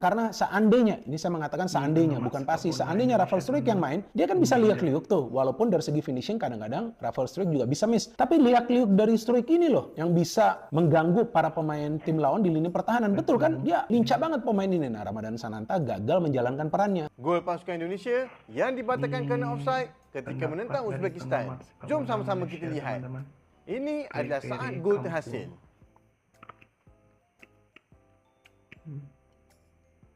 Karena seandainya, ini saya mengatakan seandainya, bukan pasti, seandainya Rafael Struijk yang main, dia kan bisa liak-liuk tuh. Walaupun dari segi finishing kadang-kadang Rafael Struijk juga bisa miss. Tapi liak-liuk dari Struijk ini loh yang bisa mengganggu para pemain tim lawan di lini pertahanan. Betul kan? Dia lincah banget pemain ini. Nah, Ramadan Sananta gagal menjalankan perannya. Gol pasukan Indonesia yang dibatalkan kerana offside ketika menentang Uzbekistan. Jom sama-sama kita lihat. Ini adalah saat gol terhasil.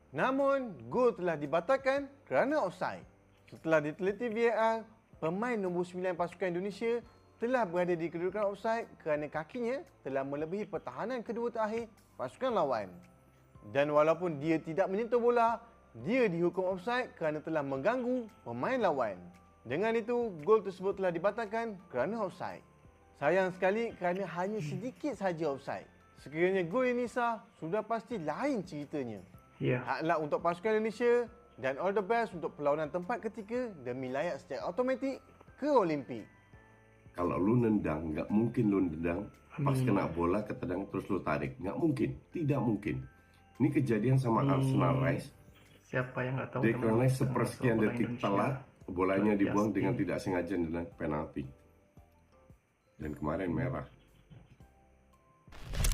Namun, gol telah dibatalkan kerana offside. Setelah diteliti VAR, pemain nombor 9 pasukan Indonesia telah berada di kedudukan offside kerana kakinya telah melebihi pertahanan kedua terakhir pasukan lawan. Dan walaupun dia tidak menyentuh bola, dia dihukum offside kerana telah mengganggu pemain lawan. Dengan itu, gol tersebut telah dibatalkan kerana offside. Sayang sekali kerana hanya sedikit sahaja offside. Sekiranya gol ini sah, sudah pasti lain ceritanya. Hak luck untuk pasukan Indonesia dan all the best untuk perlawanan tempat ketiga demi layak secara automatik ke Olimpik. Kalau lu nendang, nggak mungkin lu nendang pas kena bola ketendang terus lu tarik. Nggak mungkin, tidak mungkin. Ini kejadian sama Arsenal Rice. Siapa yang nggak tahu? Declan Rice sepersekian detik telat, bolanya dibuang dengan tidak sengaja dan penalti. Dan kemarin merah.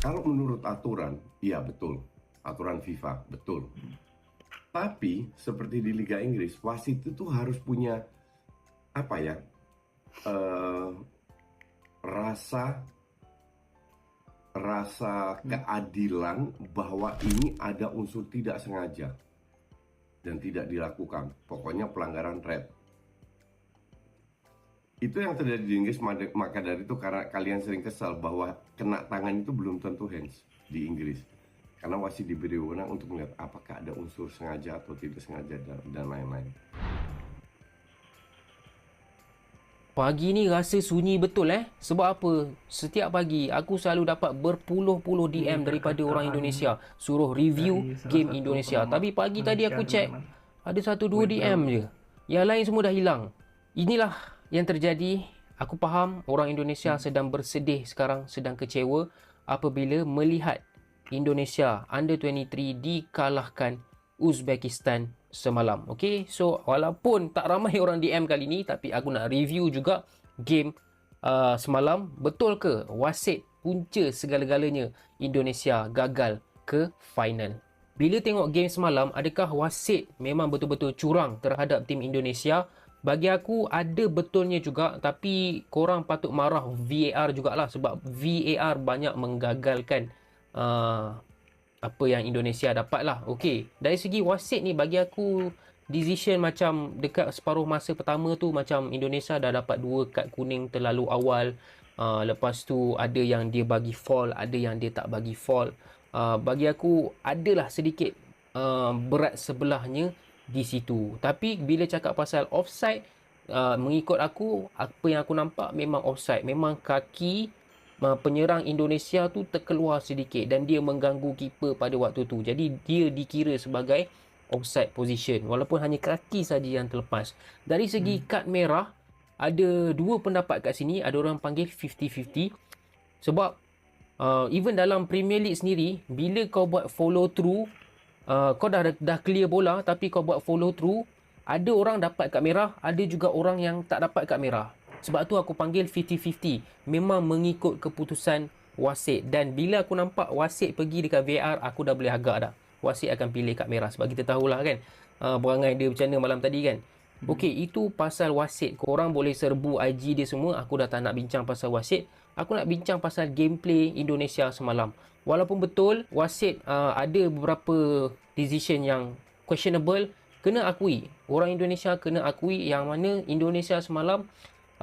Kalau menurut aturan, iya betul. Aturan FIFA, betul. Tapi seperti di Liga Inggris, wasit itu harus punya apa ya? Rasa keadilan bahwa ini ada unsur tidak sengaja dan tidak dilakukan. Pokoknya pelanggaran red. Itu yang terjadi di Inggris, maka dari itu karena kalian sering kesal bahwa kena tangan itu belum tentu hands di Inggris. Karena wasit diberi wewenang untuk melihat apakah ada unsur sengaja atau tidak sengaja dan lain-lain. Pagi ni rasa sunyi betul Sebab apa? Setiap pagi aku selalu dapat berpuluh-puluh DM daripada orang Indonesia suruh review game Indonesia. Tapi pagi tadi aku cek ada 1-2 DM je. Yang lain semua dah hilang. Inilah yang terjadi. Aku faham orang Indonesia sedang bersedih sekarang, sedang kecewa apabila melihat Indonesia Under-23 dikalahkan Uzbekistan semalam. Okay, so walaupun tak ramai orang DM kali ni, tapi aku nak review juga game semalam. Betul ke wasit punca segala-galanya Indonesia gagal ke final? Bila tengok game semalam, adakah wasit memang betul-betul curang terhadap tim Indonesia? Bagi aku ada betulnya juga, tapi korang patut marah VAR jugalah sebab VAR banyak menggagalkan apa yang Indonesia dapat lah. Okey, dari segi wasit ni bagi aku decision macam dekat separuh masa pertama tu macam Indonesia dah dapat 2 kad kuning terlalu awal. Lepas tu ada yang dia bagi foul, ada yang dia tak bagi foul. Bagi aku adalah sedikit berat sebelahnya di situ. Tapi bila cakap pasal offside, mengikut aku, apa yang aku nampak memang offside. Memang kaki penyerang Indonesia tu terkeluar sedikit dan dia mengganggu keeper pada waktu tu. Jadi dia dikira sebagai offside position walaupun hanya kaki saja yang terlepas. Dari segi kad merah, ada 2 pendapat kat sini. Ada orang panggil 50-50 sebab even dalam Premier League sendiri, bila kau buat follow through, kau dah clear bola tapi kau buat follow through, ada orang dapat kad merah, ada juga orang yang tak dapat kad merah. Sebab tu aku panggil 50-50. Memang mengikut keputusan wasit. Dan bila aku nampak wasit pergi dekat VAR, aku dah boleh agak dah wasit akan pilih kad merah. Sebab kita tahulah kan perangai dia macam mana malam tadi kan. Okey, itu pasal wasit. Korang boleh serbu IG dia semua. Aku dah tak nak bincang pasal wasit. Aku nak bincang pasal gameplay Indonesia semalam. Walaupun betul wasit ada beberapa decision yang questionable, kena akui. Orang Indonesia kena akui yang mana Indonesia semalam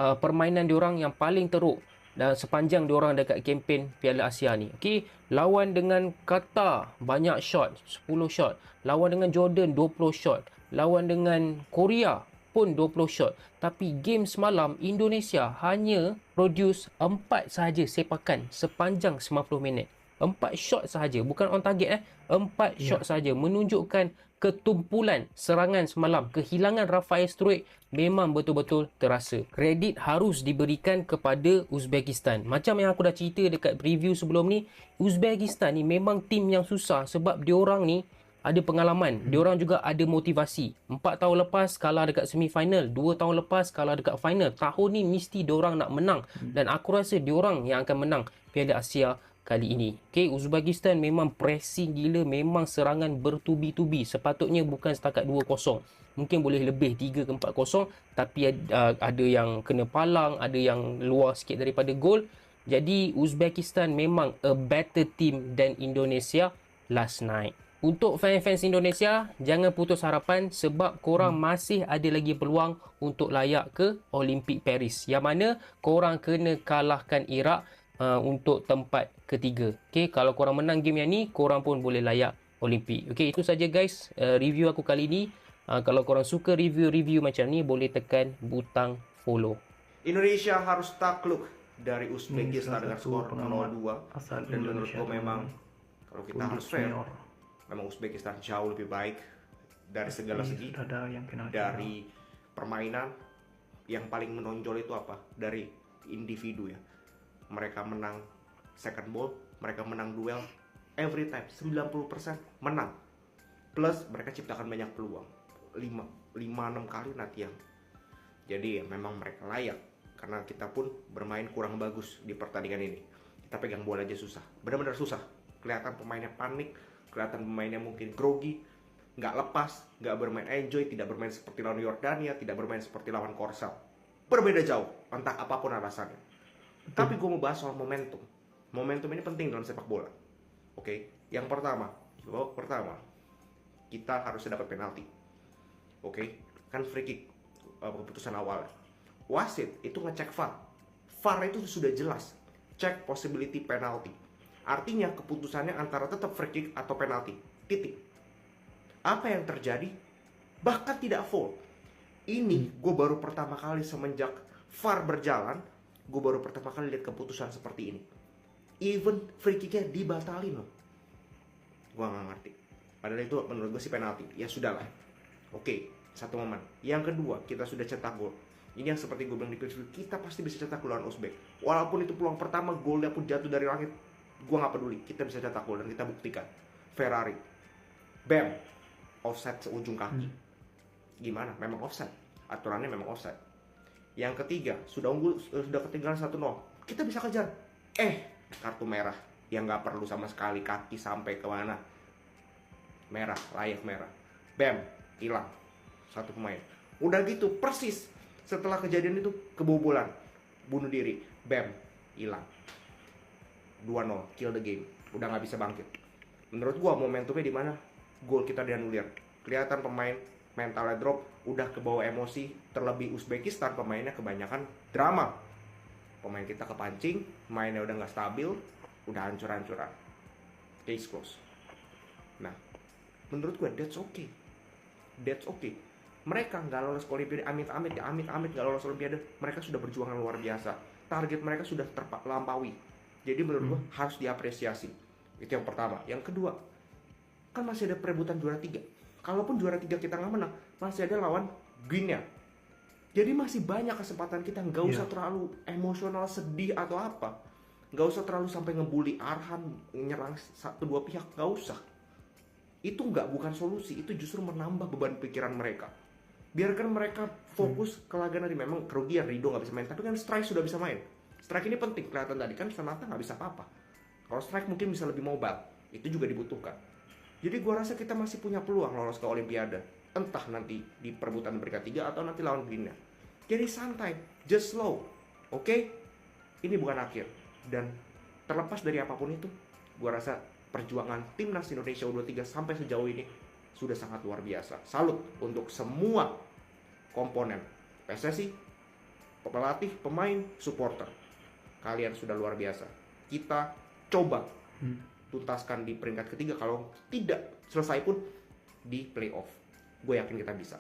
permainan diorang yang paling teruk dan sepanjang diorang dekat kempen Piala Asia ni. Okey, lawan dengan Qatar banyak shot, 10 shot. Lawan dengan Jordan 20 shot. Lawan dengan Korea pun 20 shot. Tapi game semalam Indonesia hanya produce 4 sahaja sepakan sepanjang 90 minit. 4 shot sahaja, bukan on target 4 shot sahaja, menunjukkan ketumpulan serangan semalam. Kehilangan Rafael Struijk memang betul-betul terasa. Kredit harus diberikan kepada Uzbekistan. Macam yang aku dah cerita dekat preview sebelum ni, Uzbekistan ni memang tim yang susah sebab diorang ni ada pengalaman, diorang juga ada motivasi. 4 tahun lepas kalah dekat semifinal, 2 tahun lepas kalah dekat final. Tahun ni mesti diorang nak menang dan aku rasa diorang yang akan menang Piala Asia kali ini. Okay, Uzbekistan memang pressing gila, memang serangan bertubi-tubi. Sepatutnya bukan setakat 2-0. Mungkin boleh lebih 3 ke 4-0, tapi ada yang kena palang, ada yang luar sikit daripada gol. Jadi Uzbekistan memang a better team than Indonesia last night. Untuk fans-fans Indonesia, jangan putus harapan sebab korang masih ada lagi peluang untuk layak ke Olimpik Paris. Yang mana korang kena kalahkan Iraq untuk tempat ketiga. Okay, kalau korang menang game yang ni, korang pun boleh layak Olimpik. Okay, itu saja guys review aku kali ni. Kalau korang suka review-review macam ni, boleh tekan butang follow. Indonesia harus takluk dari Uzbekistan dengan skor 0-2. Dan menurutku memang kalau kita harus fair, memang Uzbekistan jauh lebih baik dari segala segi. Dari permainan yang paling menonjol itu apa? Dari individu ya. Mereka menang second ball, mereka menang duel every time, 90% menang. Plus mereka ciptakan banyak peluang, 5-6 kali latihan. Jadi ya, memang mereka layak karena kita pun bermain kurang bagus di pertandingan ini. Kita pegang bola aja susah, benar-benar susah. Kelihatan pemainnya panik, kelihatan pemainnya mungkin grogi, nggak lepas, nggak bermain enjoy, tidak bermain seperti lawan Yordania, tidak bermain seperti lawan Korsel. Berbeda jauh, entah apapun alasannya. Tapi gue mau bahas soal momentum. Momentum ini penting dalam sepak bola. Oke, yang pertama, kita harus dapat penalti. Oke, kan free kick keputusan awal. Wasit itu ngecek VAR. VAR itu sudah jelas, cek possibility penalti. Artinya keputusannya antara tetap free kick atau penalti. Titik. Apa yang terjadi? Bahkan tidak foul. Ini gue baru pertama kali semenjak VAR berjalan, gue baru pertama kali lihat keputusan seperti ini. Even free kicknya dibatalin loh. Gue gak ngerti. Padahal itu menurut gue sih penalti. Ya sudahlah. Oke, satu momen. Yang kedua, kita sudah cetak gol. Ini yang seperti gue bilang di preview, kita pasti bisa cetak gol lawan Uzbek. Walaupun itu peluang pertama, golnya pun jatuh dari langit, gue gak peduli. Kita bisa cetak gol dan kita buktikan. Ferrari, bam, offside seujung kaki. Gimana? Memang offside. Aturannya memang offside. Yang ketiga, sudah ketinggalan 1-0. Kita bisa kejar. Kartu merah yang gak perlu sama sekali, kaki sampai ke mana. Merah, layak merah. Bam, hilang satu pemain. Udah gitu persis setelah kejadian itu kebobolan, bunuh diri, bam, hilang. 2-0, kill the game. Udah nggak bisa bangkit. Menurut gua momentumnya di mana? Gol kita dianulir. Kelihatan pemain mentalnya drop, udah kebawa emosi. Terlebih Uzbekistan, pemainnya kebanyakan drama. Pemain kita kepancing, mainnya udah nggak stabil, udah hancur-hancuran. Case close. Nah, menurut gua that's okay. That's okay. Mereka nggak lolos ke Olimpiade, amit-amit nggak lolos Olimpiade. Mereka sudah berjuang luar biasa. Target mereka sudah terlampaui. Jadi menurut gua harus diapresiasi. Itu yang pertama. Yang kedua, kan masih ada perebutan juara 3. Kalaupun juara 3 kita nggak menang, masih ada lawan Guinea. Jadi masih banyak kesempatan kita. Nggak usah terlalu emosional, sedih atau apa. Nggak usah terlalu sampai ngebully Arhan, nyerang 1-2 pihak. Nggak usah. Itu bukan solusi. Itu justru menambah beban pikiran mereka. Biarkan mereka fokus ke laga nanti. Memang kerugian Rido nggak bisa main, tapi kan Strike sudah bisa main. Strike ini penting, kelihatan tadi kan Sanata nggak bisa apa-apa. Kalau Strike mungkin bisa lebih mobile, itu juga dibutuhkan. Jadi gua rasa kita masih punya peluang lolos ke Olimpiade. Entah nanti di perebutan peringkat 3 atau nanti lawan Guinea. Jadi santai, just slow, oke? Ini bukan akhir. Dan terlepas dari apapun itu, gua rasa perjuangan timnas Indonesia U23 sampai sejauh ini sudah sangat luar biasa. Salut untuk semua komponen, PSSI, pelatih, pemain, supporter. Kalian sudah luar biasa. Kita coba tuntaskan di peringkat ketiga. Kalau tidak selesai pun di playoff. Gue yakin kita bisa.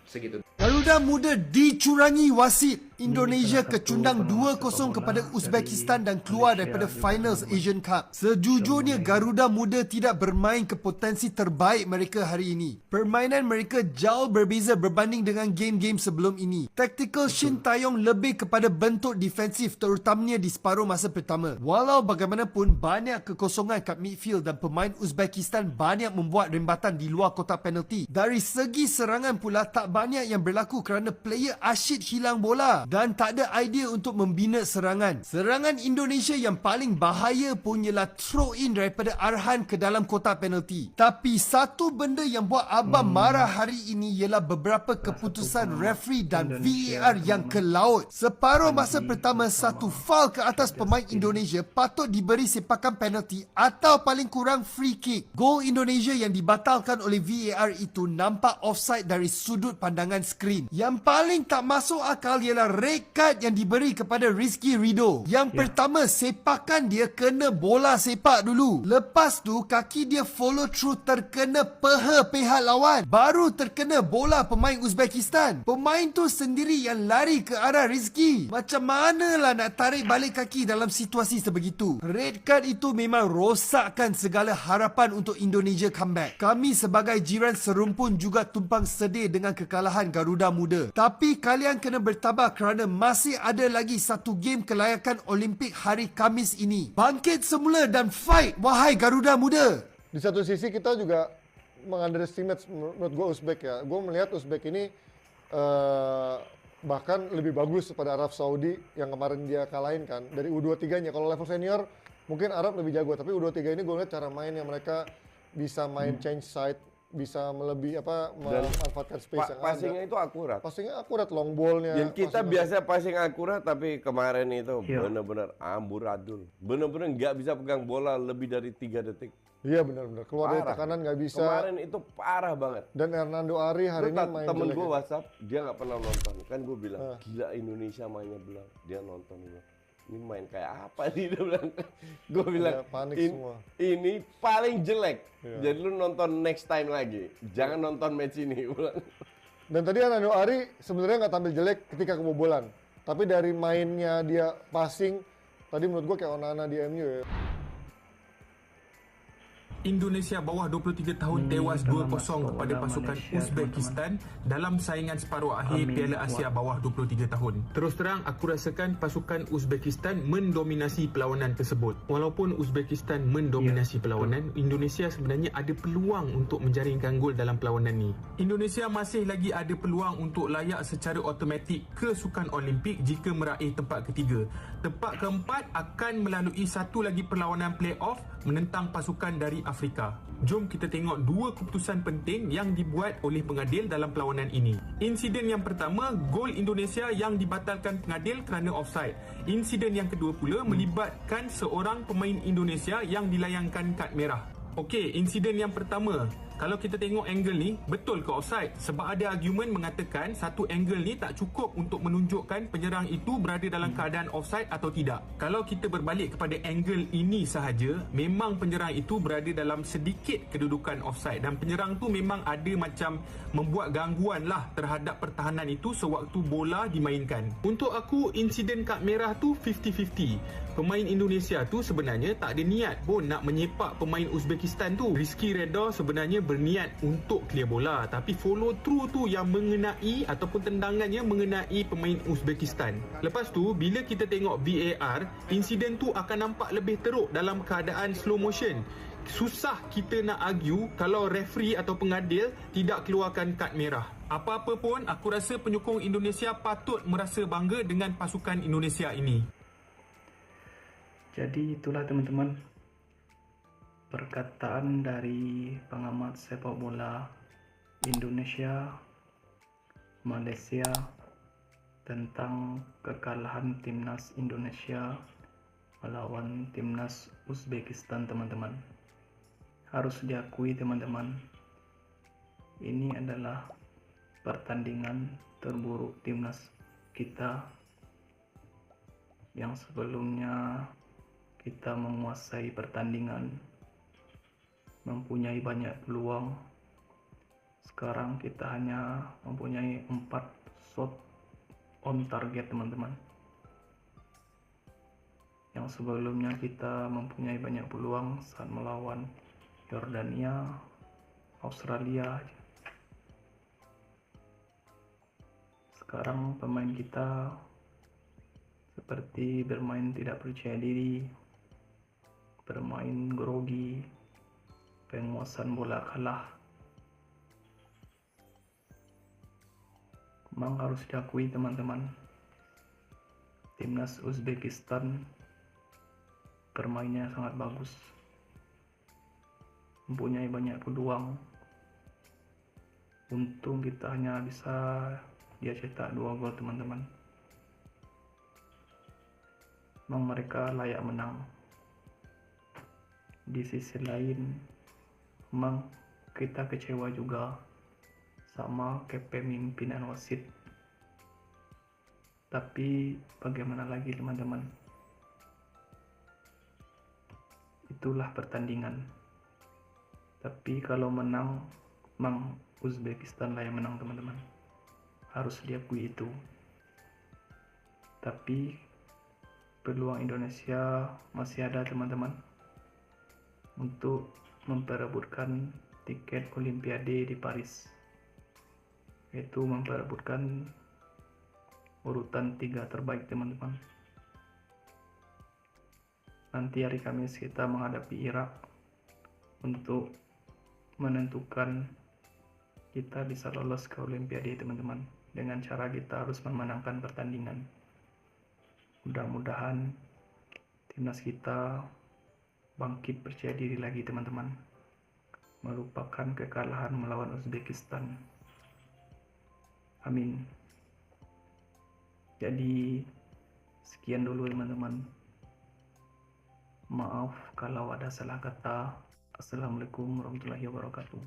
Segitu. Garuda muda dicurangi wasit. Indonesia kecundang 2-0 kepada Uzbekistan dan keluar daripada finals Asian Cup. Sejujurnya Garuda Muda tidak bermain ke potensi terbaik mereka hari ini. Permainan mereka jauh berbeza berbanding dengan game-game sebelum ini. Tactical Shin Taeyong lebih kepada bentuk defensif terutamanya di separuh masa pertama. Walau bagaimanapun banyak kekosongan kat midfield dan pemain Uzbekistan banyak membuat rembatan di luar kotak penalti. Dari segi serangan pula tak banyak yang berlaku kerana player asyik hilang bola dan tak ada idea untuk membina serangan. Serangan Indonesia yang paling bahaya pun ialah throw in daripada Arhan ke dalam kotak penalti. Tapi satu benda yang buat abang marah hari ini ialah beberapa keputusan referee dan VAR yang ke laut. Separuh masa pertama, satu foul ke atas pemain Indonesia patut diberi sepakan penalti atau paling kurang free kick. Gol Indonesia yang dibatalkan oleh VAR itu nampak offside dari sudut pandangan skrin. Yang paling tak masuk akal ialah red card yang diberi kepada Rizky Ridho. Yang pertama, sepakan dia kena bola sepak dulu. Lepas tu, kaki dia follow through terkena peha pihak lawan. Baru terkena bola pemain Uzbekistan. Pemain tu sendiri yang lari ke arah Rizky. Macam manalah nak tarik balik kaki dalam situasi sebegitu. Red card itu memang rosakkan segala harapan untuk Indonesia comeback. Kami sebagai jiran serumpun juga tumpang sedih dengan kekalahan Garuda Muda. Tapi kalian kena bertabah kerana masih ada lagi satu game kelayakan Olimpik hari Khamis ini. Bangkit semula dan fight, wahai Garuda Muda! Di satu sisi kita juga mengunderestimate menurut gue Uzbek ya. Gue melihat Uzbek ini bahkan lebih bagus daripada Arab Saudi yang kemarin dia kalahin kan. Dari U23-nya, kalau level senior mungkin Arab lebih jago. Tapi U23 ini gue lihat cara main yang mereka bisa main change side, bisa melebihi memanfaatkan space yang Passingnya ada. itu akurat. Passingnya akurat, long ball-nya. Yang kita passing biasa passing akurat, tapi kemarin itu benar-benar amburadul. Benar-benar nggak bisa pegang bola lebih dari 3 detik. Iya benar-benar. Keluar dari tekanan nggak bisa. Kemarin itu parah banget. Dan Hernando Ari hari ini main Temen jelek gue ya. WhatsApp, dia nggak pernah nonton. Kan gue bilang, gila Indonesia mainnya belang. Dia nonton juga. Ini main kayak apa nih, dia bilang. Gue bilang, Udah panik semua. ini paling jelek. Iya. Jadi lu nonton next time lagi. Jangan nonton match ini. Dan tadi Hernando Ari sebenarnya nggak tampil jelek ketika kebobolan. Tapi dari mainnya dia passing, tadi menurut gue kayak Onana di MU ya. Indonesia bawah 23 tahun tewas 2-0 kepada pasukan Uzbekistan dalam saingan separuh akhir Piala Asia bawah 23 tahun. Terus terang, aku rasakan pasukan Uzbekistan mendominasi perlawanan tersebut. Walaupun Uzbekistan mendominasi perlawanan, Indonesia sebenarnya ada peluang untuk menjaringkan gol dalam perlawanan ni. Indonesia masih lagi ada peluang untuk layak secara automatik ke Sukan Olimpik jika meraih tempat ketiga. Tempat keempat akan melalui satu lagi perlawanan play-off menentang pasukan dari Afrika. Jom kita tengok dua keputusan penting yang dibuat oleh pengadil dalam perlawanan ini. Insiden yang pertama, gol Indonesia yang dibatalkan pengadil kerana offside. Insiden yang kedua pula melibatkan seorang pemain Indonesia yang dilayangkan kad merah. Okey, insiden yang pertama, kalau kita tengok angle ni, betul ke offside? Sebab ada argument mengatakan satu angle ni tak cukup untuk menunjukkan penyerang itu berada dalam keadaan offside atau tidak. Kalau kita berbalik kepada angle ini sahaja, memang penyerang itu berada dalam sedikit kedudukan offside dan penyerang tu memang ada macam membuat gangguan lah terhadap pertahanan itu sewaktu bola dimainkan. Untuk aku, insiden kad merah tu 50-50. Pemain Indonesia tu sebenarnya tak ada niat pun nak menyepak pemain Uzbekistan tu. Rizky Ridho sebenarnya berniat untuk clear bola, tapi follow through tu yang mengenai ataupun tendangannya mengenai pemain Uzbekistan. Lepas tu, bila kita tengok VAR, insiden tu akan nampak lebih teruk dalam keadaan slow motion. Susah kita nak argue kalau referee atau pengadil tidak keluarkan kad merah. Apa-apa pun, aku rasa penyokong Indonesia patut merasa bangga dengan pasukan Indonesia ini. Jadi itulah teman-teman perkataan dari pengamat sepak bola Indonesia Malaysia tentang kekalahan timnas Indonesia melawan timnas Uzbekistan teman-teman. Harus diakui teman-teman, ini adalah pertandingan terburuk timnas kita yang sebelumnya kita menguasai pertandingan, mempunyai banyak peluang. Sekarang kita hanya mempunyai 4 shot on target teman-teman. Yang sebelumnya kita mempunyai banyak peluang saat melawan Yordania, Australia. Sekarang pemain kita seperti bermain tidak percaya diri, bermain grogi, penguasaan bola kalah. Memang harus diakui teman-teman, timnas Uzbekistan bermainnya sangat bagus, mempunyai banyak peluang. Untung kita hanya bisa dia cetak 2 gol teman-teman. Memang mereka layak menang. Di sisi lain, memang kita kecewa juga sama kepemimpinan wasit. Tapi bagaimana lagi teman-teman? Itulah pertandingan. Tapi kalau menang, memang Uzbekistan lah yang menang teman-teman. Harus diakui itu. Tapi peluang Indonesia masih ada teman-teman untuk memperebutkan tiket Olimpiade di Paris, yaitu memperebutkan urutan 3 terbaik teman-teman. Nanti hari Kamis kita menghadapi Irak untuk menentukan kita bisa lolos ke Olimpiade teman-teman, dengan cara kita harus memenangkan pertandingan. Mudah-mudahan timnas kita bangkit percaya diri lagi teman-teman, melupakan kekalahan melawan Uzbekistan. Amin. Jadi sekian dulu teman-teman. Maaf kalau ada salah kata. Assalamualaikum warahmatullahi wabarakatuh.